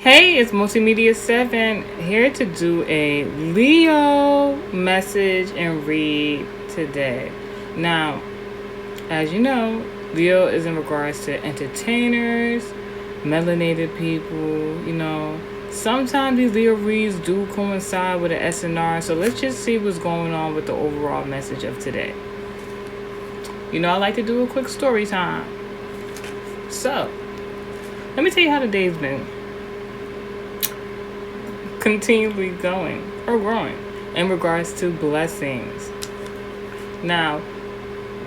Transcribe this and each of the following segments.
Hey, it's Multimedia 7 here to do a Leo message and read today. Now, as you know, Leo is in regards to entertainers, melanated people, Sometimes these Leo reads do coincide with an SNR, so let's just see what's going on with the overall message of today. I like to do a quick story time. So, let me tell you how the day's been. Continually going or growing in regards to blessings. Now,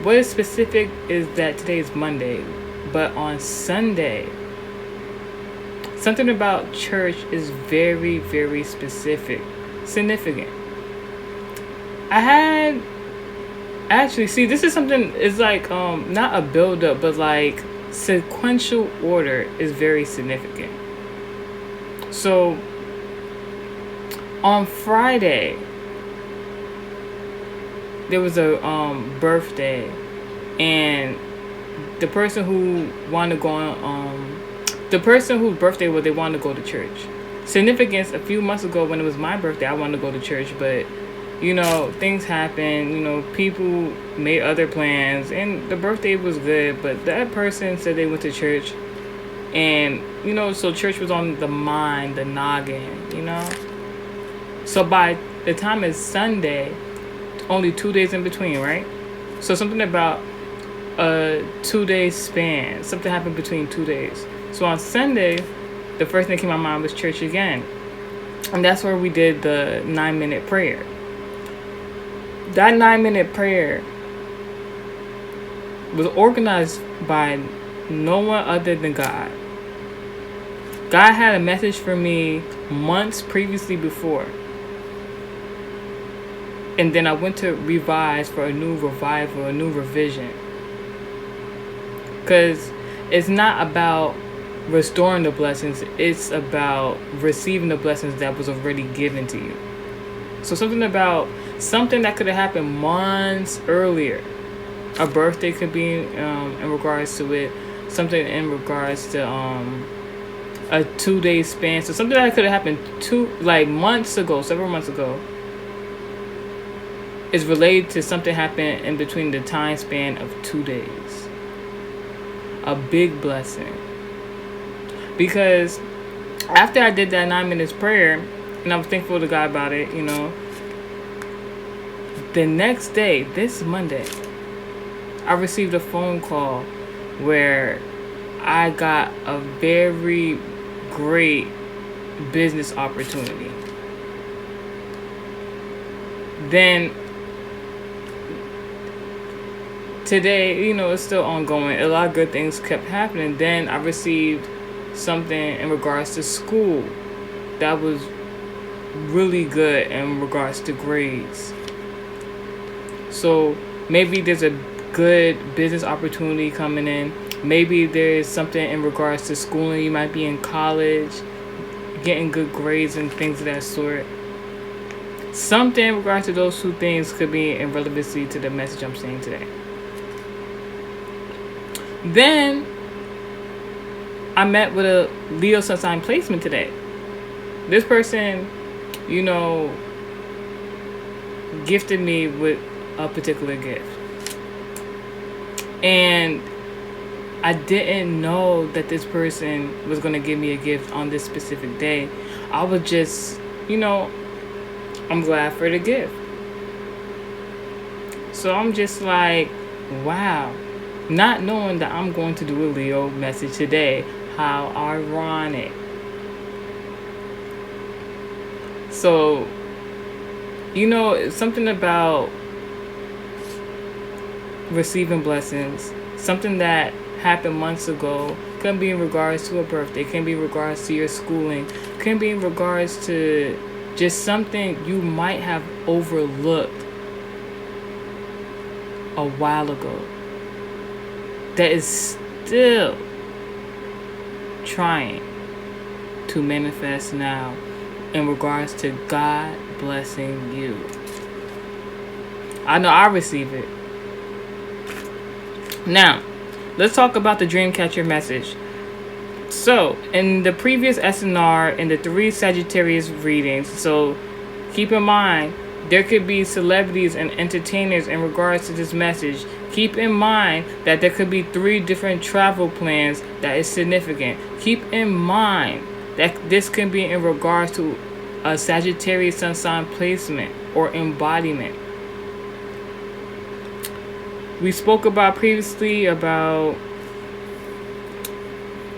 what is specific is that today is Monday, but on Sunday, something about church is very, very significant. I had actually, this is something, it's like not a build up, but like sequential order is very significant. So on Friday, there was a birthday, and the person who wanted to go on, the person whose birthday was, they wanted to go to church. Significance, a few months ago when it was my birthday, I wanted to go to church, but things happen. People made other plans, and the birthday was good, but that person said they went to church, and so church was on the mind, the noggin. So by the time it's Sunday, only 2 days in between, right? So something about a 2-day span. Something happened between 2 days. So on Sunday, the first thing that came to my mind was church again. And that's where we did the 9-minute prayer. That 9-minute prayer was organized by no one other than God. God had a message for me months previously before. And then I went to revise for a new revival, a new revision. Because it's not about restoring the blessings. It's about receiving the blessings that was already given to you. So something that could have happened months earlier. A birthday could be in regards to it. Something in regards to a 2-day span. So something that could have happened several months ago, is related to something happened in between the time span of 2 days. A big blessing. Because after I did that 9 minutes prayer, and I was thankful to God about it, the next day, this Monday, I received a phone call where I got a very great business opportunity. Then today, it's still ongoing. A lot of good things kept happening. Then I received something in regards to school that was really good in regards to grades. So maybe there's a good business opportunity coming in. Maybe there's something in regards to schooling. You might be in college, getting good grades and things of that sort. Something in regards to those two things could be in relevancy to the message I'm saying today. Then I met with a Leo sun sign placement today. This person, gifted me with a particular gift. And I didn't know that this person was going to give me a gift on this specific day. I was just, I'm glad for the gift. So I'm just like, wow. Not knowing that I'm going to do a Leo message today. How ironic. So, something about receiving blessings. Something that happened months ago. Can be in regards to a birthday. Can be in regards to your schooling. Can be in regards to just something you might have overlooked a while ago. That is still trying to manifest now in regards to God blessing you. I know I receive it. Now, let's talk about the dream catcher message. So, in the previous SNR and the 3 Sagittarius readings, so keep in mind, there could be celebrities and entertainers in regards to this message. Keep in mind that there could be 3 different travel plans that is significant. Keep in mind that this can be in regards to a Sagittarius sun sign placement or embodiment. We spoke about previously about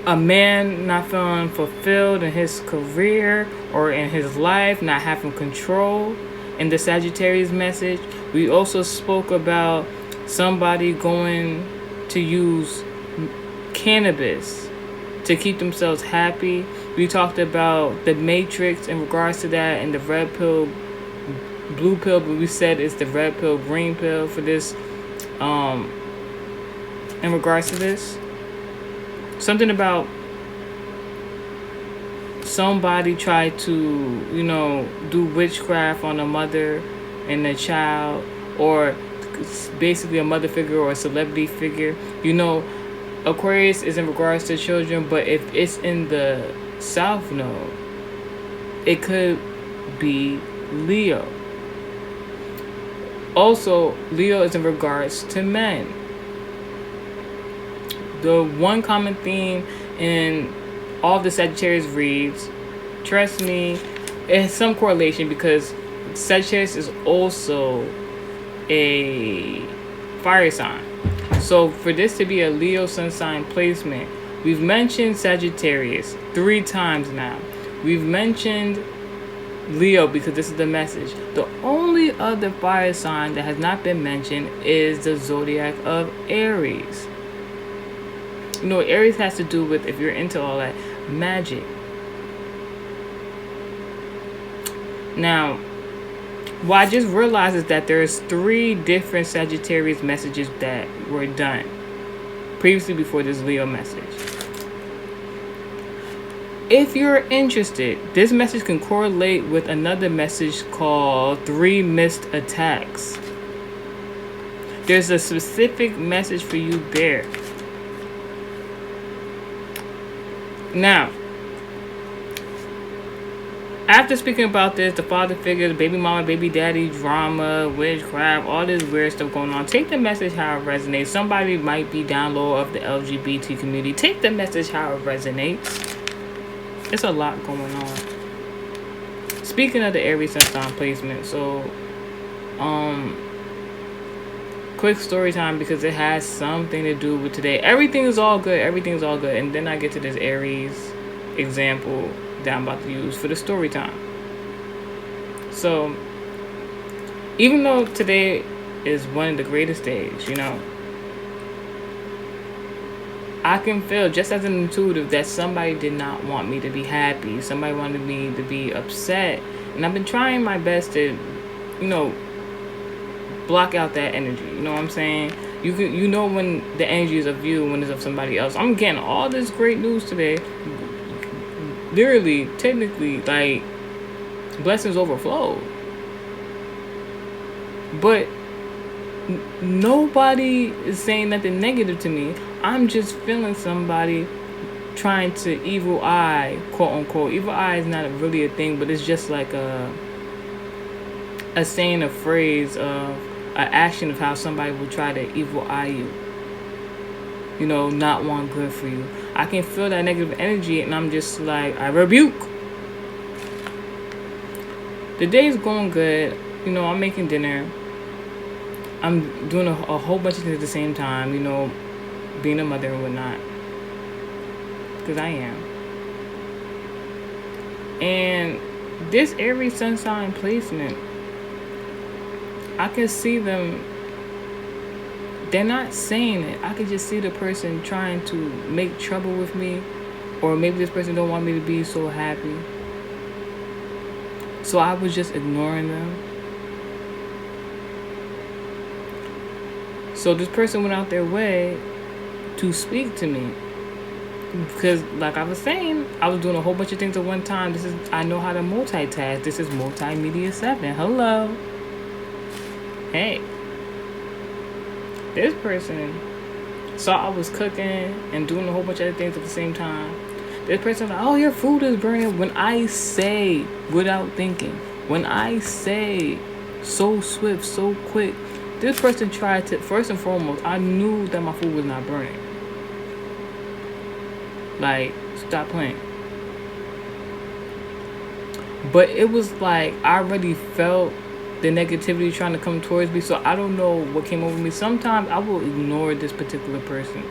a man not feeling fulfilled in his career or in his life, not having control in the Sagittarius message. We also spoke about somebody going to use cannabis to keep themselves happy. We talked about the matrix in regards to that and the red pill, blue pill, but we said it's the red pill, green pill for this, in regards to this. Something about somebody tried to, do witchcraft on a mother and a child, or basically a mother figure or a celebrity figure. Aquarius is in regards to children, but if it's in the South Node, it could be Leo. Also, Leo is in regards to men. The one common theme in all the Sagittarius reads, trust me, it has some correlation because Sagittarius is also a fire sign. So for this to be a Leo sun sign placement, we've mentioned Sagittarius 3 times now. We've mentioned Leo because this is the message. The only other fire sign that has not been mentioned is the zodiac of Aries. Aries has to do with, if you're into all that, magic. Now, what I just realized is that there's 3 different Sagittarius messages that were done previously before this Leo message. If you're interested, this message can correlate with another message called 3 missed attacks. There's a specific message for you there. Now, after speaking about this, the father figure, the baby mama, baby daddy, drama, witchcraft, all this weird stuff going on, take the message how it resonates. Somebody might be down low of the LGBT community. Take the message how it resonates. It's a lot going on. Speaking of the Aries sun sign placement, so quick story time because it has something to do with today. Everything is all good. Everything's all good. And then I get to this Aries example that I'm about to use for the story time. So, even though today is one of the greatest days, I can feel, just as an intuitive, that somebody did not want me to be happy. Somebody wanted me to be upset. And I've been trying my best to, block out that energy. You know what I'm saying? You know when the energy is of you, when it's of somebody else. I'm getting all this great news today. Literally, technically, like, blessings overflow. But nobody is saying nothing negative to me. I'm just feeling somebody trying to evil eye, quote unquote. Evil eye is not really a thing, but it's just like a saying, a phrase of an action of how somebody will try to evil eye you. Not want good for you. I can feel that negative energy, and I'm just like, I rebuke. The day's going good. I'm making dinner. I'm doing a whole bunch of things at the same time, being a mother and whatnot. Because I am. And this Aries sun sign placement, I can see them. They're not saying it. I can just see the person trying to make trouble with me. Or maybe this person don't want me to be so happy. So I was just ignoring them. So this person went out their way to speak to me. Because like I was saying, I was doing a whole bunch of things at one time. I know how to multitask. This is Multimedia 7. Hello. Hey. This person saw I was cooking and doing a whole bunch of other things at the same time. This person like, oh, your food is burning. When I say, without thinking, when I say so swift, so quick, this person tried to, first and foremost, I knew that my food was not burning. Like, stop playing. But it was like, I already felt the negativity trying to come towards me, so I don't know what came over me. Sometimes I will ignore this particular person.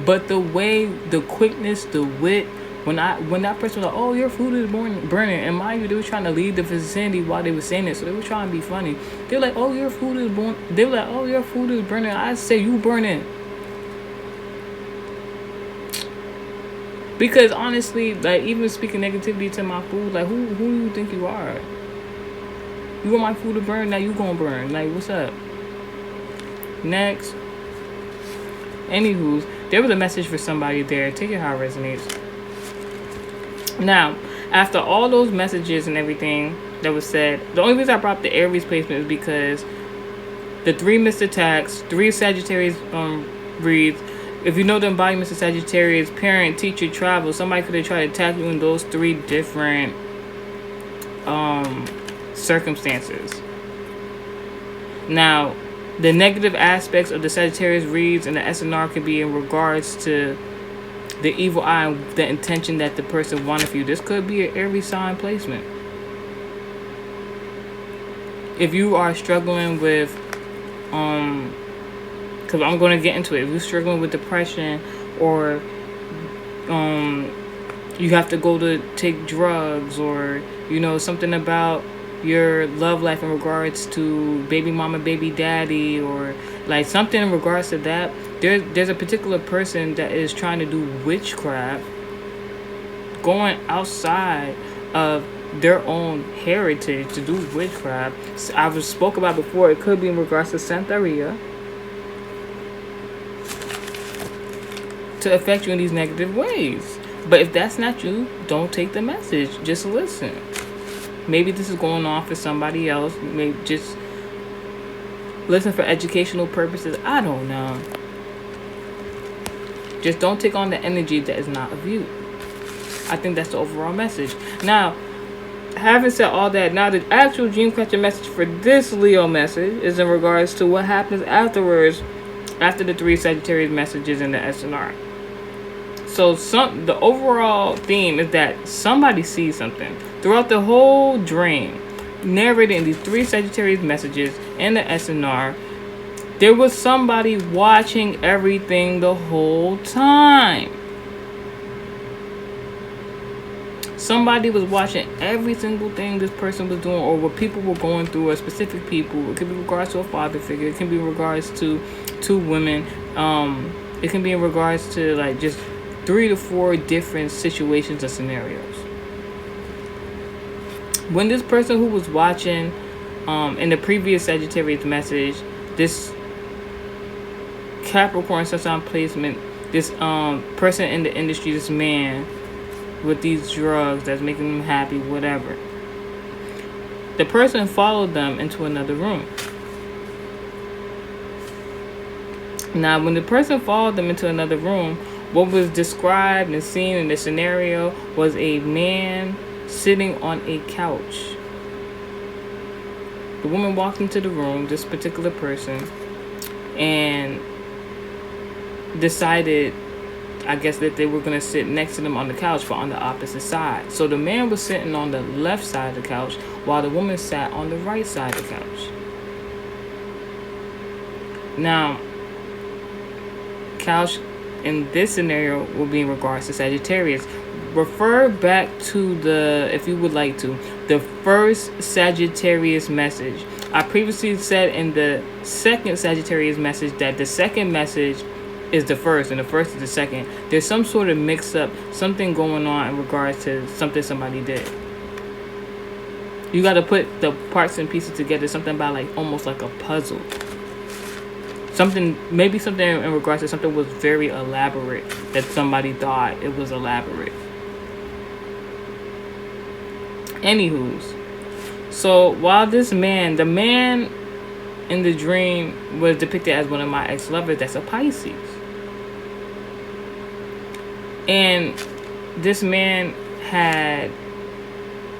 But the way, the quickness, the wit, when that person was like, oh, your food is burning, and mind you, they were trying to leave the vicinity while they were saying it, so they were trying to be funny. They were like, oh, your food is they were like, oh, your food is burning. I say, you burning. Because honestly, like, even speaking negativity to my food, like, who do you think you are? You want my food to burn, now you gonna burn. Like, what's up? Next. Anywho, there was a message for somebody there. Take it how it resonates. Now, after all those messages and everything that was said, the only reason I brought up the Aries placement is because the 3 missed attacks, 3 Sagittarius reads. If you know the embodiment of Sagittarius, parent, teacher, travel, somebody could have tried to attack you in those 3 different circumstances. Now, the negative aspects of the Sagittarius reads and the SNR can be in regards to the evil eye and the intention that the person wanted for you. This could be an Aries sign placement. If you are struggling with, because I'm going to get into it. If you're struggling with depression, or you have to go to take drugs, or, you know, something about your love life in regards to baby mama, baby daddy, or like something in regards to that, there's a particular person that is trying to do witchcraft, going outside of their own heritage to do witchcraft. I spoke about before, it could be in regards to Santeria, to affect you in these negative ways. But if that's not you, don't take the message. Just listen. Maybe this is going on for somebody else. Maybe just listen for educational purposes. I don't know. Just don't take on the energy that is not of you. I think that's the overall message. Now, having said all that, now the actual dream catcher message for this Leo message is in regards to what happens afterwards, after the 3 Sagittarius messages in the SNR. So the overall theme is that somebody sees something throughout the whole dream, narrated in these 3 Sagittarius messages and the SNR. There was somebody watching everything the whole time. Somebody was watching every single thing this person was doing, or what people were going through, or specific people. It could be in regards to a father figure. It can be in regards to 2 women. It can be in regards to like just 3 to 4 different situations or scenarios. When this person who was watching in the previous Sagittarius message, this Capricorn Sun placement, this person in the industry, this man with these drugs that's making them happy, whatever, the person followed them into another room. Now, when the person followed them into another room, what was described and seen in the scenario was a man sitting on a couch. The woman walked into the room, this particular person, and decided, I guess, that they were going to sit next to them on the couch, but on the opposite side. So the man was sitting on the left side of the couch, while the woman sat on the right side of the couch. Now, couch in this scenario will be in regards to Sagittarius. Refer back to the, if you would like to, the first Sagittarius message. I previously said in the second Sagittarius message that the second message is the first and the first is the second. There's some sort of mix up, something going on in regards to something somebody did. You got to put the parts and pieces together, something about like almost like a puzzle. Something, maybe something in regards to something was very elaborate, that somebody thought it was elaborate. Anywho's, so while this man, the man in the dream was depicted as one of my ex-lovers, that's a Pisces. And this man had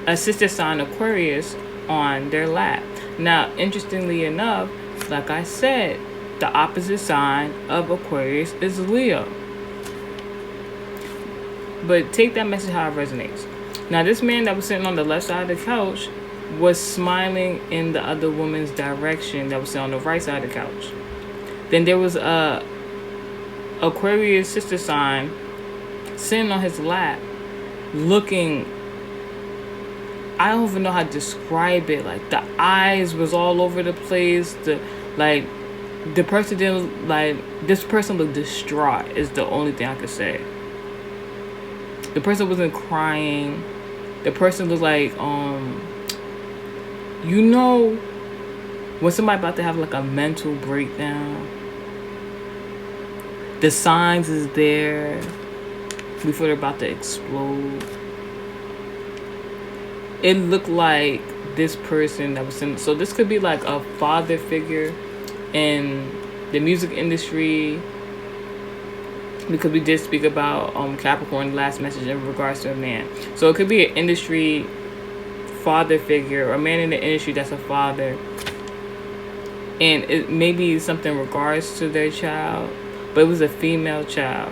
a sister sign Aquarius on their lap. Now, interestingly enough, like I said, the opposite sign of Aquarius is Leo. But take that message how it resonates. Now, this man that was sitting on the left side of the couch was smiling in the other woman's direction that was sitting on the right side of the couch. Then there was a Aquarius sister sign sitting on his lap, looking, I don't even know how to describe it. Like, the eyes was all over the place. The person didn't, like, this person looked distraught is the only thing I could say. The person wasn't crying. The person looked like, you know, when somebody about to have like a mental breakdown, the signs is there before they're about to explode. It looked like this person that was in, so this could be like a father figure in the music industry, because we did speak about Capricorn last message in regards to a man. So it could be an industry father figure or a man in the industry that's a father, and it may be something in regards to their child, but it was a female child.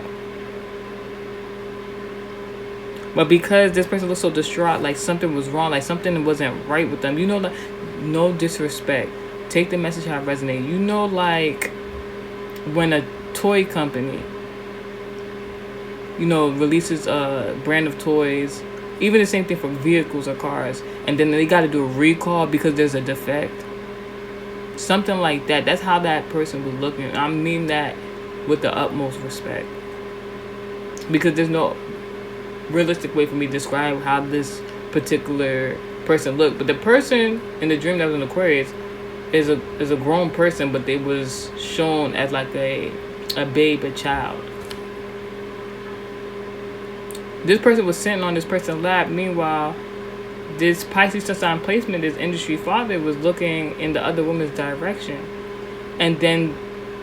But because this person looked so distraught, like something was wrong, like something wasn't right with them, you know, like, no disrespect, take the message how it resonates. You know, like when a toy company, you know, releases a brand of toys, even the same thing for vehicles or cars, and then they got to do a recall because there's a defect, something like that. That's how that person was looking. I mean that with the utmost respect, because there's no realistic way for me to describe how this particular person looked. But the person in the dream that was in Aquarius is a grown person, but they was shown as like a babe, a child. This person was sitting on this person's lap. Meanwhile, this Pisces sign placement, this industry father, was looking in the other woman's direction. And then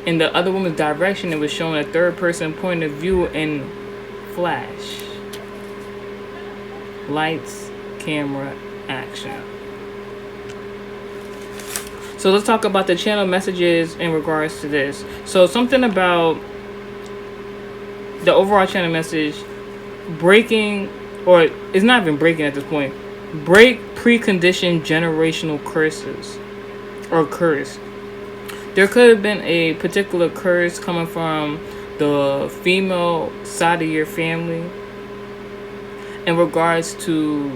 in the other woman's direction, it was showing a third person point of view in flash. Lights, camera, action. So let's talk about the channel messages in regards to this. So something about the overall channel message, breaking, or it's not even breaking at this point, break preconditioned generational curses or curse. There could have been a particular curse coming from the female side of your family in regards to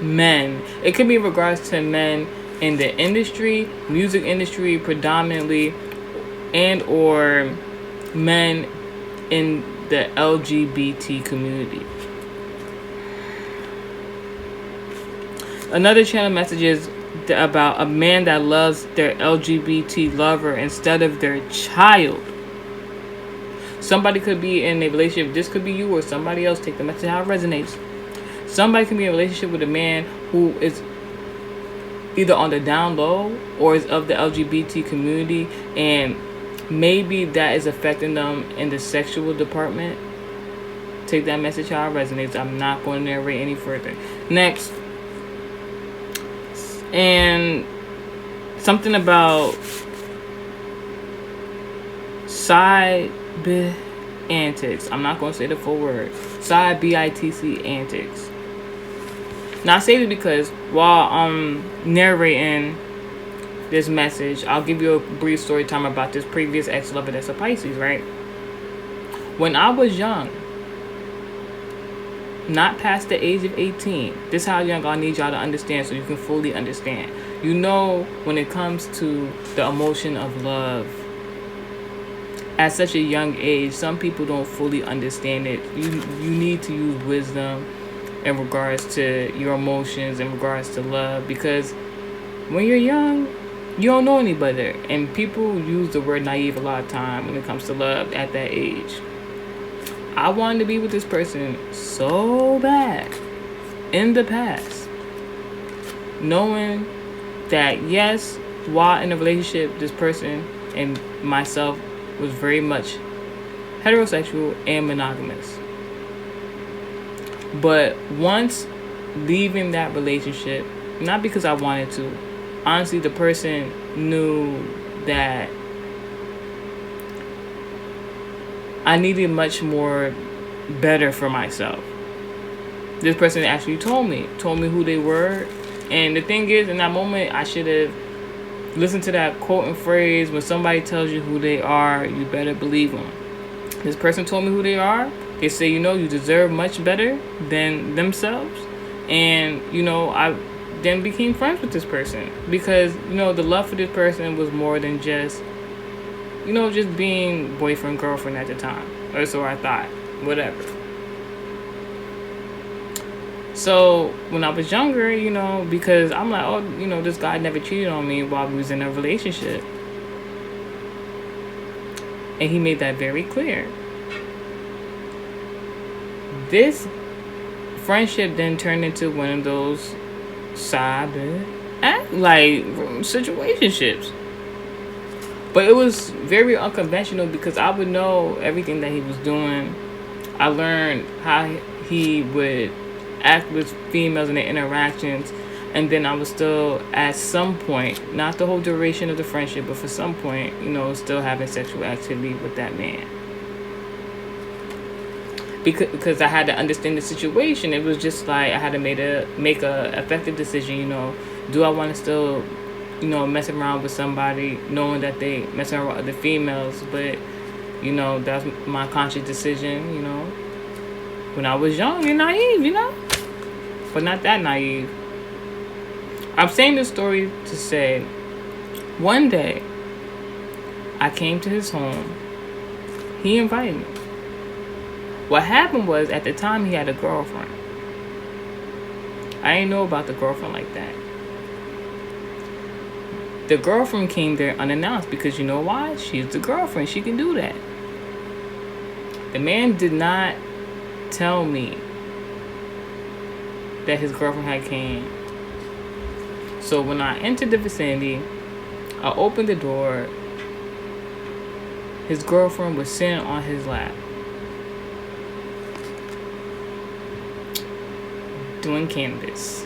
men. It could be in regards to men in the industry, music industry predominantly, and or men in the LGBT community. Another channel message is about a man that loves their LGBT lover instead of their child. Somebody could be in a relationship. This could be you or somebody else. Take the message how it resonates. Somebody can be in a relationship with a man who is either on the down low or is of the LGBT community, and maybe that is affecting them in the sexual department. Take that message how it resonates. I'm not going to narrate any further. Next. And something about side antics. I'm not going to say the full word. Side BITC antics. Now I say this because while I'm narrating this message, I'll give you a brief story time about this previous ex-lover that's a Pisces, right? When I was young, not past the age of 18, this is how young I need y'all to understand so you can fully understand. You know, when it comes to the emotion of love, at such a young age, some people don't fully understand it. You need to use wisdom in regards to your emotions, in regards to love, because when you're young, you don't know any better, and people use the word naive a lot of time when it comes to love at that age. I wanted to be with this person so bad in the past, knowing that yes, while in a relationship, this person and myself was very much heterosexual and monogamous. But once leaving that relationship, not because I wanted to, honestly, the person knew that I needed much more better for myself. This person actually told me who they were. And the thing is, in that moment, I should have listened to that quote and phrase, when somebody tells you who they are, you better believe them. This person told me who they are. They say, you deserve much better than themselves. And, I then became friends with this person. Because, the love for this person was more than just, just being boyfriend, girlfriend at the time. Or so I thought. Whatever. So, when I was younger, because I'm like, this guy never cheated on me while we was in a relationship. And he made that very clear. This friendship then turned into one of those situationships. But it was very unconventional because I would know everything that he was doing. I learned how he would act with females in their interactions. And then I was still, at some point, not the whole duration of the friendship, but for some point, still having sexual activity with that man. Because I had to understand the situation. It was just like I had to make a effective decision. Do I want to still, mess around with somebody knowing that they mess around with other females? But that's my conscious decision. When I was young and naive, but not that naive. I'm saying this story to say, one day I came to his home. He invited me. What happened was, at the time, he had a girlfriend. I didn't know about the girlfriend like that. The girlfriend came there unannounced because you know why? She's the girlfriend. She can do that. The man did not tell me that his girlfriend had came. So when I entered the vicinity, I opened the door. His girlfriend was sitting on his lap, doing cannabis.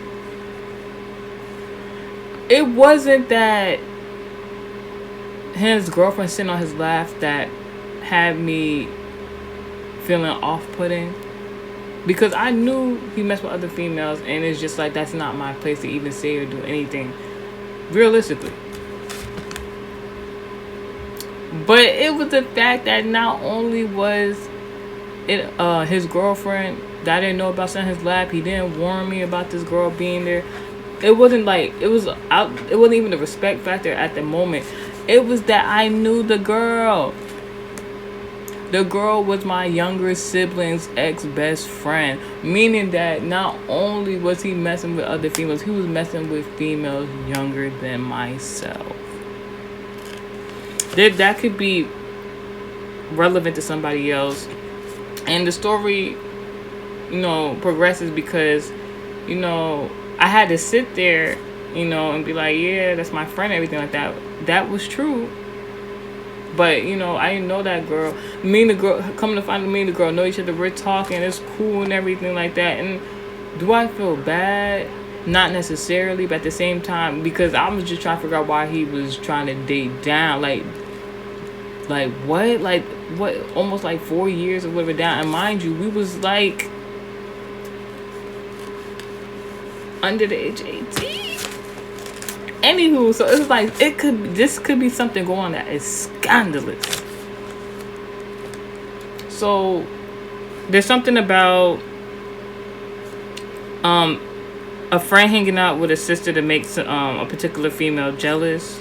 It wasn't that his girlfriend sitting on his lap that had me feeling off-putting, because I knew he messed with other females, and it's just like, that's not my place to even say or do anything realistically. But it was the fact that not only was it his girlfriend that I didn't know about sitting on his lap, he didn't warn me about this girl being there. It wasn't like it wasn't even the respect factor at the moment. It was that I knew the girl. The girl was my younger sibling's ex-best friend. Meaning that not only was he messing with other females, he was messing with females younger than myself. That could be relevant to somebody else. And the story, progresses because, I had to sit there, and be like, yeah, that's my friend, everything like that. That was true. But, I didn't know that girl. Me and the girl, coming to find me and the girl know each other. We're talking. It's cool and everything like that. And do I feel bad? Not necessarily. But at the same time, because I was just trying to figure out why he was trying to date down. Like what? Like, what? Almost like 4 years or whatever down. And mind you, we was like under the age 18. Anywho, so it's like this could be something going on that is scandalous. So there's something about a friend hanging out with a sister that makes a particular female jealous,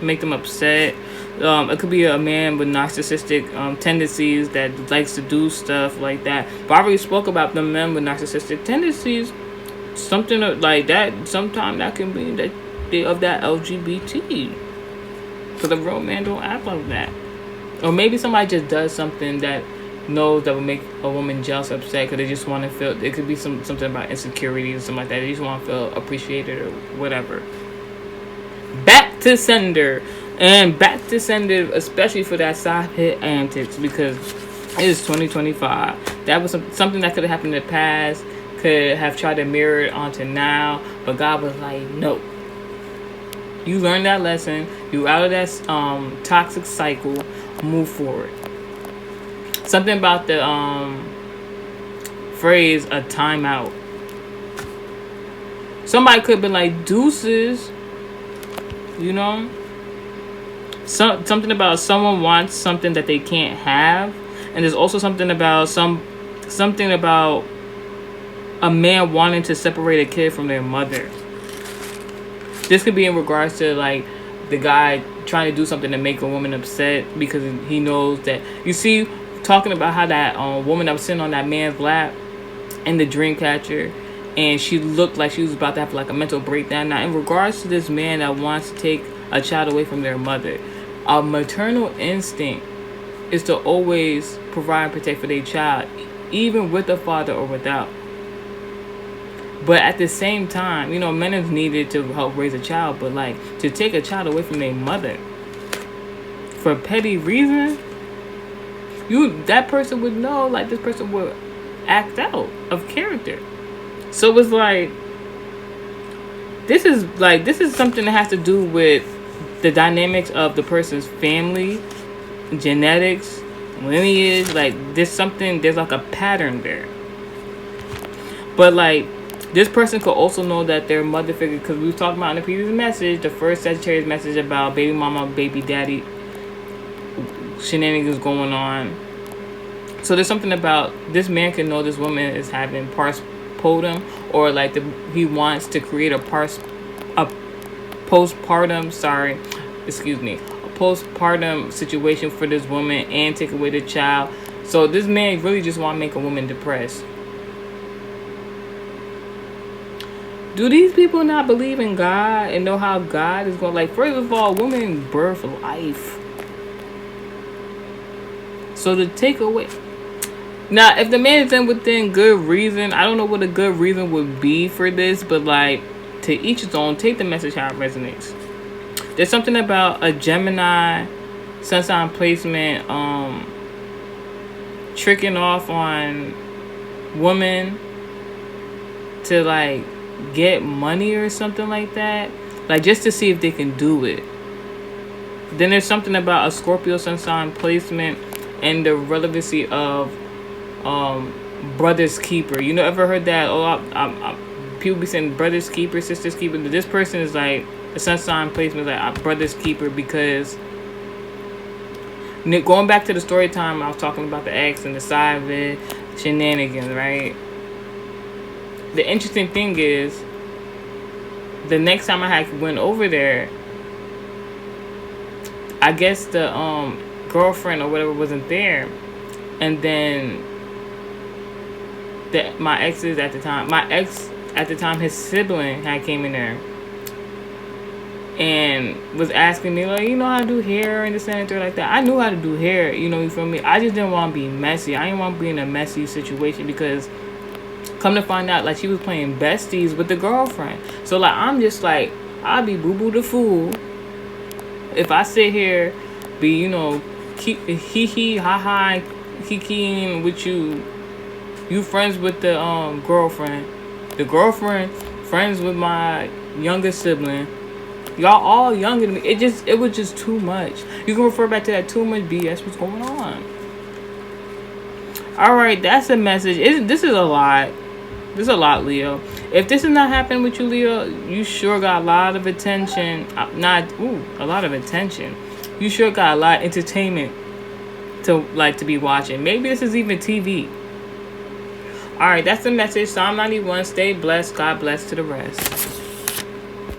make them upset. It could be a man with narcissistic tendencies that likes to do stuff like that. But I already spoke about the men with narcissistic tendencies. Something like that. Sometimes that can be that of that LGBT. Because a real man don't act like that. Or maybe somebody just does something that knows that will make a woman jealous, upset, because they just want to feel. It could be something about insecurity or something like that. They just want to feel appreciated or whatever. Back to sender. And back to sender, especially for that side hit antics, because it is 2025. That was something that could have happened in the past, could have tried to mirror it onto now, but God was like, no. You learned that lesson. You out of that toxic cycle. Move forward. Something about the phrase a timeout. Somebody could be like, deuces. You know? Something about someone wants something that they can't have. And there's also something about something about a man wanting to separate a kid from their mother. This could be in regards to like the guy trying to do something to make a woman upset because he knows that, you see, talking about how that woman that was sitting on that man's lap in the dream catcher, and she looked like she was about to have like a mental breakdown. Now, in regards to this man that wants to take a child away from their mother, a maternal instinct is to always provide and protect for their child, even with a father or without. But at the same time, you know, men is needed to help raise a child, but like to take a child away from their mother for petty reasons, that person would know, like, this person would act out of character. So it's like this is something that has to do with the dynamics of the person's family, genetics, lineage. Like there's like a pattern there. But like, this person could also know that their mother figure, because we were talking about in the previous message, the first Sagittarius message about baby mama, baby daddy shenanigans going on. So there's something about this man can know this woman is having postpartum, or like he wants to create a postpartum situation for this woman and take away the child. So this man really just want to make a woman depressed. Do these people not believe in God and know how God is going? Like, first of all, women birth life. So to take away. Now, if the man is in within good reason, I don't know what a good reason would be for this, but like, to each his own. Take the message how it resonates. There's something about a Gemini sun sign placement tricking off on women to like get money or something like that, like just to see if they can do it. Then there's something about a Scorpio sun sign placement and the relevancy of brother's keeper. You know, ever heard that? People be saying brother's keeper, sister's keeper. This person is like a sun sign placement, like brother's keeper, because going back to the story time, I was talking about the ex and the side of it, shenanigans, right? The interesting thing is, the next time I went over there, I guess the girlfriend or whatever wasn't there, and then my ex at the time, his sibling had came in there and was asking me, like, you know how to do hair and this and that, like that. I knew how to do hair, you know, you feel me? I just didn't want to be messy. I didn't want to be in a messy situation, because come to find out, like, she was playing besties with the girlfriend. So, like, I'm just like, I'll be boo-boo the fool if I sit here, be, you know, hee-hee, ha-ha, kikiing with you. You friends with the girlfriend. The girlfriend friends with my younger sibling. Y'all all younger than me. It was just too much. You can refer back to that too much BS. What's going on? Alright, that's a message. This is a lot. This is a lot, Leo. If this is not happening with you, Leo, you sure got a lot of attention. A lot of attention. You sure got a lot of entertainment to be watching. Maybe this is even TV. Alright, that's the message. Psalm 91. Stay blessed. God bless to the rest.